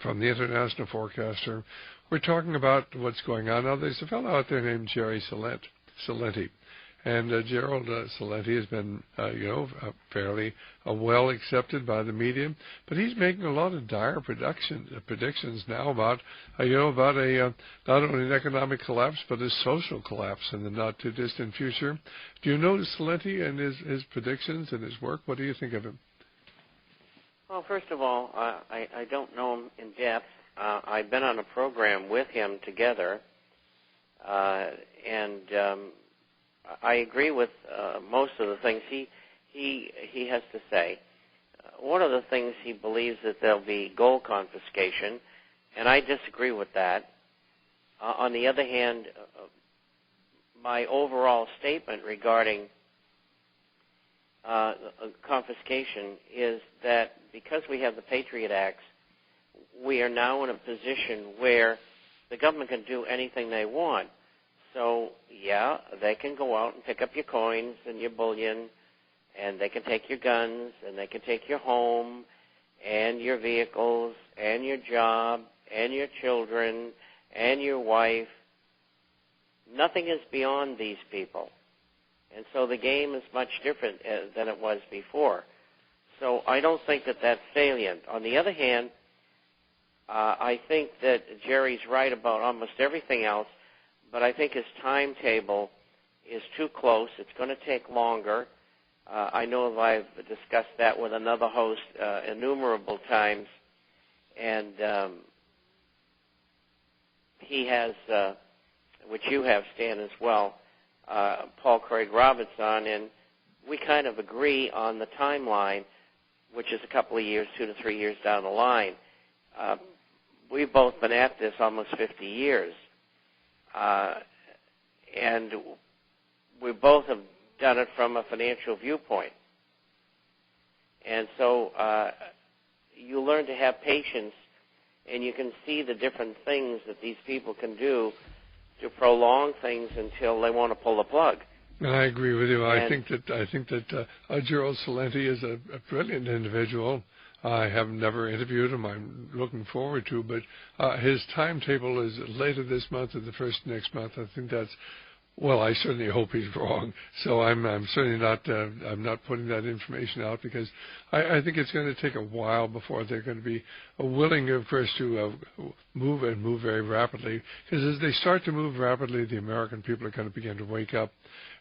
from the International Forecaster. We're talking about what's going on. Now, there's a fellow out there named Jerry Salenti. And Gerald Salenti has been, fairly well accepted by the media, but he's making a lot of dire predictions now about, about a not only an economic collapse but a social collapse in the not too distant future. Do you know Salenti and his predictions and his work? What do you think of him? Well, first of all, I don't know him in depth. I've been on a program with him together, and I agree with most of the things he has to say. One of the things he believes that there'll be gold confiscation, and I disagree with that. On the other hand, my overall statement regarding confiscation is that because we have the Patriot Acts, we are now in a position where the government can do anything they want. So, yeah, they can go out and pick up your coins and your bullion, and they can take your guns, and they can take your home, and your vehicles, and your job, and your children, and your wife. Nothing is beyond these people. And so the game is much different than it was before. So I don't think that that's salient. On the other hand, I think that Jerry's right about almost everything else, but I think his timetable is too close. It's going to take longer. I know I've discussed that with another host innumerable times, and he has, which you have, Stan, as well, Paul Craig Roberts on, and we kind of agree on the timeline, which is a couple of years, 2 to 3 years down the line. We've both been at this almost 50 years. And we both have done it from a financial viewpoint. And so you learn to have patience, and you can see the different things that these people can do to prolong things until they want to pull the plug. I agree with you. I think that Gerald Salenti is a brilliant individual. I have never interviewed him. I'm looking forward to, but his timetable is later this month or the first next month. I think that's, well, I certainly hope he's wrong. So I'm certainly not I'm not putting that information out because I think it's going to take a while before they're going to be willing, of course, to move and move very rapidly. Because as they start to move rapidly, the American people are going to begin to wake up.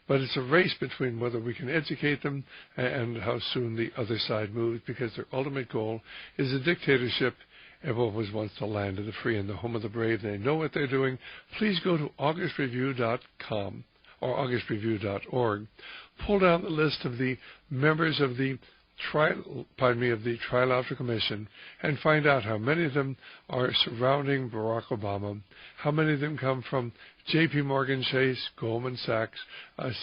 But it's a race between whether we can educate them and how soon the other side moves, because their ultimate goal is a dictatorship in what was once the land of the free and the home of the brave. They know what they're doing. Please go to AugustReview.com or AugustReview.org. Pull down the list of the members of the Trilateral Commission and find out how many of them are surrounding Barack Obama, how many of them come from J.P. Morgan Chase, Goldman Sachs,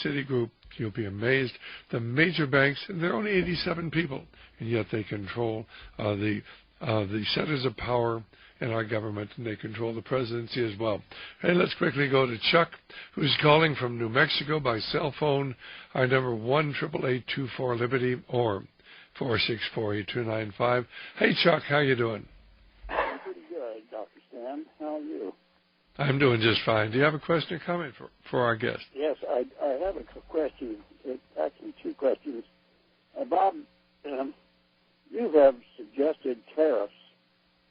Citigroup. You'll be amazed. The major banks, and they're only 87 people, and yet they control the centers of power in our government, and they control the presidency as well. Hey, let's quickly go to Chuck, who's calling from New Mexico by cell phone. Our number 1-888-24-LIBERTY or 464-8295. Hey, Chuck, how you doing? I'm pretty good, Dr. Stan. How are you? I'm doing just fine. Do you have a question or comment for our guest? Yes, I have a question. It's actually two questions. Bob, you have suggested tariffs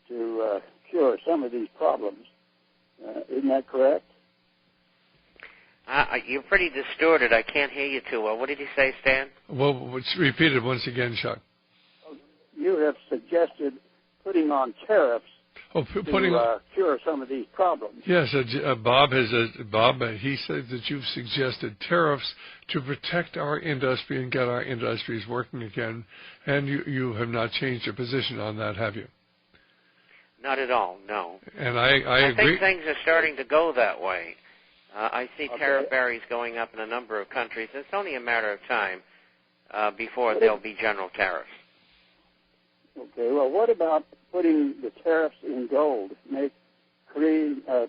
to cure some of these problems. Isn't that correct? You're pretty distorted. I can't hear you too well. What did you say, Stan? Well, let's repeat it once again, Chuck. You have suggested putting on tariffs to cure some of these problems. Yes, Bob he said that you've suggested tariffs to protect our industry and get our industries working again, and you have not changed your position on that, have you? Not at all, no. And I agree. I think things are starting to go that way. I see tariff barriers going up in a number of countries. It's only a matter of time before there'll be general tariffs. Okay, well, what about putting the tariffs in gold,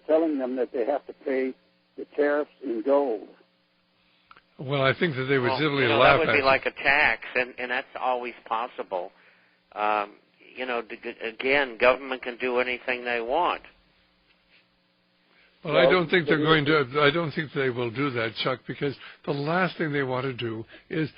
telling them that they have to pay the tariffs in gold? Well, I think that they would simply laugh at it. That would be like a tax, and that's always possible. again, government can do anything they want. Well, I don't think they're going to. I don't think they will do that, Chuck, because the last thing they want to do is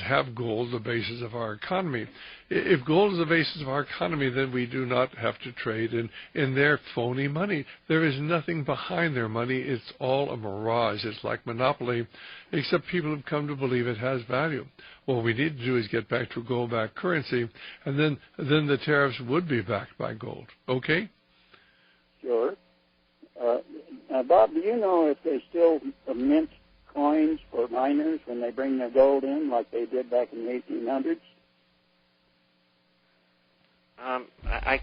have gold the basis of our economy. If gold is the basis of our economy, then we do not have to trade in their phony money. There is nothing behind their money. It's all a mirage. It's like monopoly, except people have come to believe it has value. What we need to do is get back to gold-backed currency, and then the tariffs would be backed by gold. Okay? Sure. Now, Bob, do you know if they still mint coins for miners when they bring their gold in, like they did back in the 1800s? I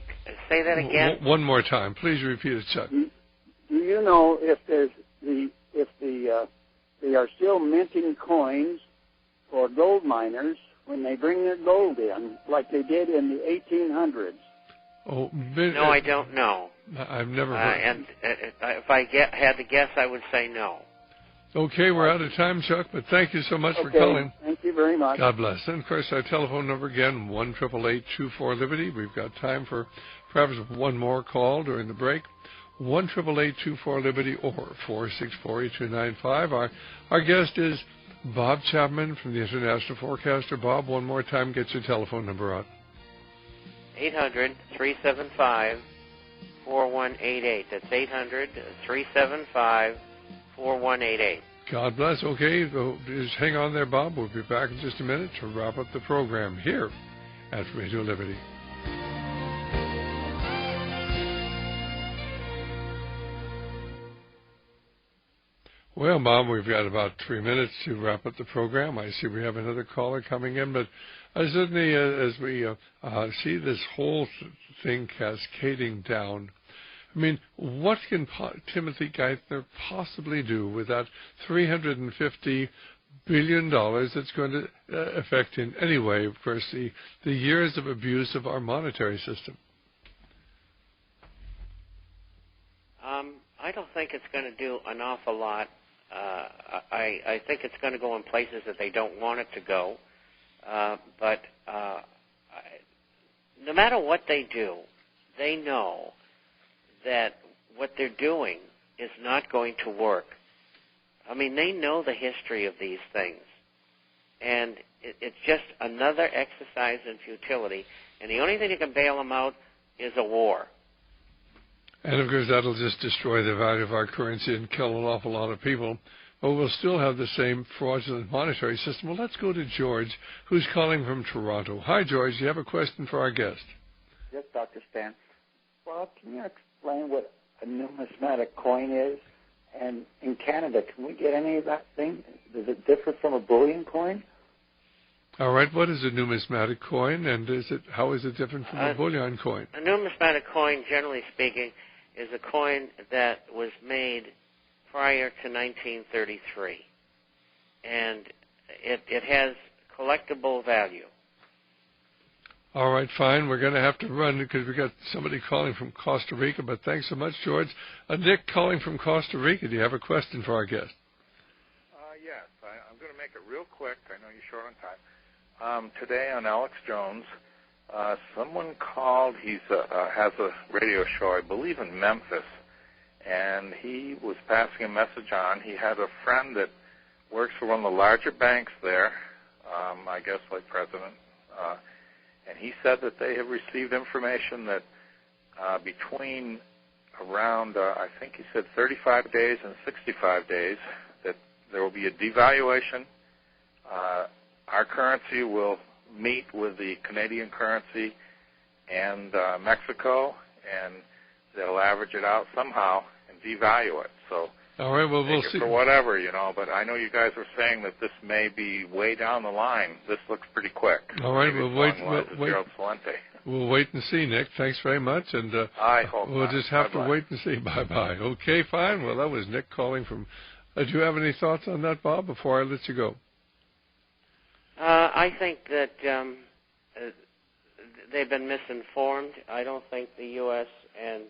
say that again. One more time, please repeat it, Chuck. Do you know if they are still minting coins for gold miners when they bring their gold in, like they did in the 1800s? Oh, no, I don't know. I've never heard. And if I had to guess, I would say no. Okay, we're out of time, Chuck, but thank you so much for calling. Thank you very much. God bless. And, of course, our telephone number again, 1-888-24-LIBERTY. We've got time for perhaps one more call during the break. 1-888-24-LIBERTY or 464-8295. Our guest is Bob Chapman from the International Forecaster. Bob, one more time, get your telephone number out. 800-375-4188. That's 800-375-4188. God bless. Okay, just hang on there, Bob. We'll be back in just a minute to wrap up the program here at Radio Liberty. Well, Bob, we've got about 3 minutes to wrap up the program. I see we have another caller coming in, but certainly as we see this whole thing cascading down, I mean, what can Timothy Geithner possibly do with that $350 billion that's going to affect in any way, of course, the years of abuse of our monetary system? I don't think it's going to do an awful lot. I think it's going to go in places that they don't want it to go. But no matter what they do, they know that what they're doing is not going to work. I mean, they know the history of these things. And it's just another exercise in futility. And the only thing that can bail them out is a war. And, of course, that'll just destroy the value of our currency and kill an awful lot of people. But we'll still have the same fraudulent monetary system. Well, let's go to George, who's calling from Toronto. Hi, George. You have a question for our guest. Yes, Dr. Stan. Well, can you explain what a numismatic coin is? And in Canada, can we get any of that thing? Does it differ from a bullion coin? All right. What is a numismatic coin, and how is it different from a bullion coin? A numismatic coin, generally speaking, is a coin that was made prior to 1933, and it has collectible value. All right, fine. We're going to have to run because we got somebody calling from Costa Rica, but thanks so much, George. Nick calling from Costa Rica. Do you have a question for our guest? Yes. I'm going to make it real quick. I know you're short on time. Today on Alex Jones, someone called. He has a radio show, I believe, in Memphis, and he was passing a message on. He had a friend that works for one of the larger banks there, I guess like President, and he said that they have received information that between around, I think he said 35 days and 65 days, that there will be a devaluation. Our currency will meet with the Canadian currency and Mexico, and they'll average it out somehow and devalue it. So all right, well, we'll see. For whatever, but I know you guys are saying that this may be way down the line. This looks pretty quick. All right, we'll wait. We'll wait and see, Nick. Thanks very much, and I hope we'll not. just have Bye-bye. to wait and see. Bye-bye. Okay, fine. Well, that was Nick calling from. Do you have any thoughts on that, Bob, before I let you go? I think that they've been misinformed. I don't think the U.S. and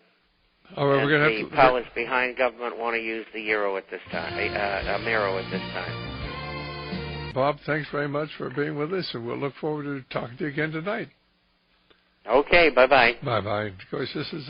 all right, we're going to have the powers behind government want to use the euro at this time, Amero at this time. Bob, thanks very much for being with us, and we'll look forward to talking to you again tonight. Okay, bye-bye. Bye-bye. Of course, this is